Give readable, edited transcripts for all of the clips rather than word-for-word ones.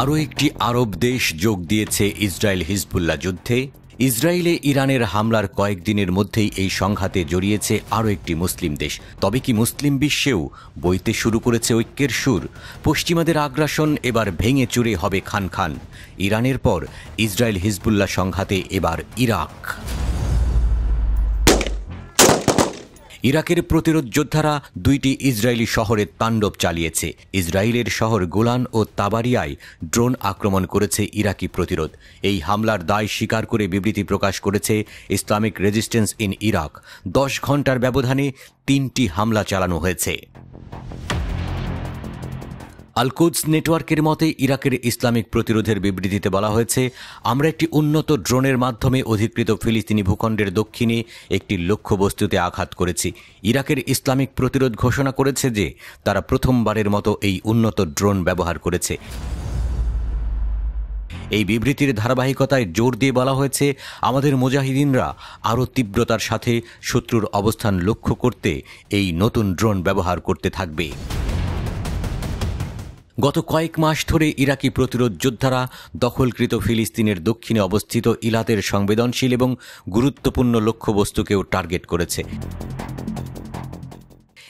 আরও একটি আরব দেশ যোগ দিয়েছে ইসরায়েল হিজবুল্লাহ যুদ্ধে। ইসরায়েলে ইরানের হামলার কয়েকদিনের মধ্যেই এই সংঘাতে জড়িয়েছে আরও একটি মুসলিম দেশ। তবে কি মুসলিম বিশ্বেও বইতে শুরু করেছে ঐক্যের সুর? পশ্চিমাদের আগ্রাসন এবার ভেঙে চুরে হবে খান খান। ইরানের পর ইসরায়েল হিজবুল্লাহ সংঘাতে এবার ইরাক। ইরাকের প্রতিরোধ যোদ্ধারা দুইটি ইসরায়েলি শহরে তাণ্ডব চালিয়েছে। ইসরায়েলের শহর গোলান ও তাবারিয়ায় ড্রোন আক্রমণ করেছে ইরাকি প্রতিরোধ। এই হামলার দায় স্বীকার করে বিবৃতি প্রকাশ করেছে ইসলামিক রেজিস্ট্যান্স ইন ইরাক। 10 ঘণ্টার ব্যবধানে 3টি হামলা চালানো হয়েছে। আল-কুদস নেটওয়ার্কের মতে ইরাকের ইসলামিক প্রতিরোধের বিবৃতিতে বলা হয়েছে, আমরা একটি উন্নত ড্রোনের মাধ্যমে অধিকৃত ফিলিস্তিনি ভূখণ্ডের দক্ষিণে একটি লক্ষ্যবস্তুতে আঘাত করেছি। ইরাকের ইসলামিক প্রতিরোধ ঘোষণা করেছে যে তারা প্রথমবারের মতো এই উন্নত ড্রোন ব্যবহার করেছে। এই বিবৃতির ধারাবাহিকতায় জোর দিয়ে বলা হয়েছে, আমাদের মুজাহিদিনরা আরও তীব্রতার সাথে শত্রুর অবস্থান লক্ষ্য করতে এই নতুন ড্রোন ব্যবহার করতে থাকবে। গত কয়েক মাস ধরে ইরাকি প্রতিরোধ যোদ্ধারা দখলকৃত ফিলিস্তিনের দক্ষিণে অবস্থিত ইলাতের সংবেদনশীল এবং গুরুত্বপূর্ণ লক্ষ্যবস্তুকেও টার্গেট করেছে।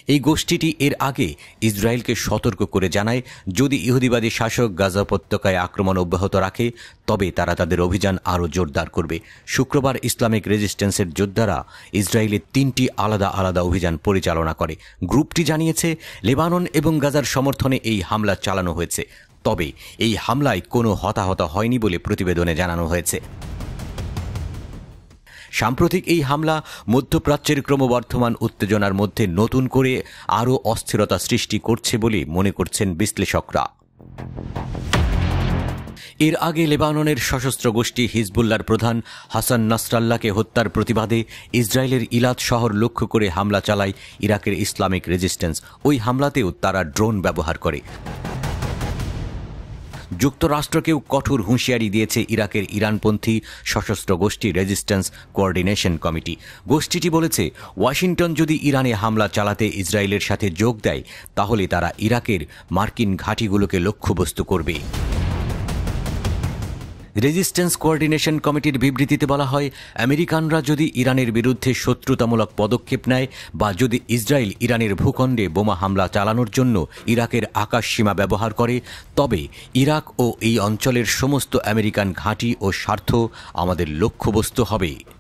এই গোষ্ঠীটি এর আগে ইসরায়েলকে সতর্ক করে জানায়, যদি ইহুদিবাদী শাসক গাজা উপত্যকায় আক্রমণ অব্যাহত রাখে তবে তারা তাদের অভিযান আরও জোরদার করবে। শুক্রবার ইসলামিক রেজিস্ট্যান্সের যোদ্ধারা ইসরায়েলের 3টি আলাদা আলাদা অভিযান পরিচালনা করে। গ্রুপটি জানিয়েছে, লেবানন এবং গাজার সমর্থনে এই হামলা চালানো হয়েছে। তবে এই হামলায় কোনো হতাহত হয়নি বলে প্রতিবেদনে জানানো হয়েছে। সাম্প্রতিক এই হামলা মধ্যপ্রাচ্যের ক্রমবর্ধমান উত্তেজনার মধ্যে নতুন করে আরও অস্থিরতা সৃষ্টি করছে বলে মনে করছেন বিশ্লেষকরা। এর আগে লেবাননের সশস্ত্র গোষ্ঠী হিজবুল্লাহর প্রধান হাসান নাসরাল্লাহকে হত্যার প্রতিবাদে ইসরায়েলের ইলাত শহর লক্ষ্য করে হামলা চালায় ইরাকের ইসলামিক রেজিস্ট্যান্স। ওই হামলাতেও তারা ড্রোন ব্যবহার করে। যুক্তরাষ্ট্রকেও কঠোর হুঁশিয়ারি দিয়েছে ইরাকের ইরানপন্থী সশস্ত্র গোষ্ঠী রেজিস্ট্যান্স কোঅর্ডিনেশন কমিটি। গোষ্ঠীটি বলেছে, ওয়াশিংটন যদি ইরানে হামলা চালাতে ইসরায়েলের সাথে যোগ দেয় তাহলে তারা ইরাকের মার্কিন ঘাঁটিগুলোকে লক্ষ্যবস্তু করবে। রেজিস্ট্যান্স কোঅর্ডিনেশন কমিটির বিবৃতিতে বলা হয়, আমেরিকানরা যদি ইরানের বিরুদ্ধে শত্রুতামূলক পদক্ষেপ নেয় বা যদি ইসরায়েল ইরানের ভূখণ্ডে বোমা হামলা চালানোর জন্য ইরাকের আকাশসীমা ব্যবহার করে তবে ইরাক ও এই অঞ্চলের সমস্ত আমেরিকান ঘাঁটি ও স্বার্থ আমাদের লক্ষ্যবস্তু হবে।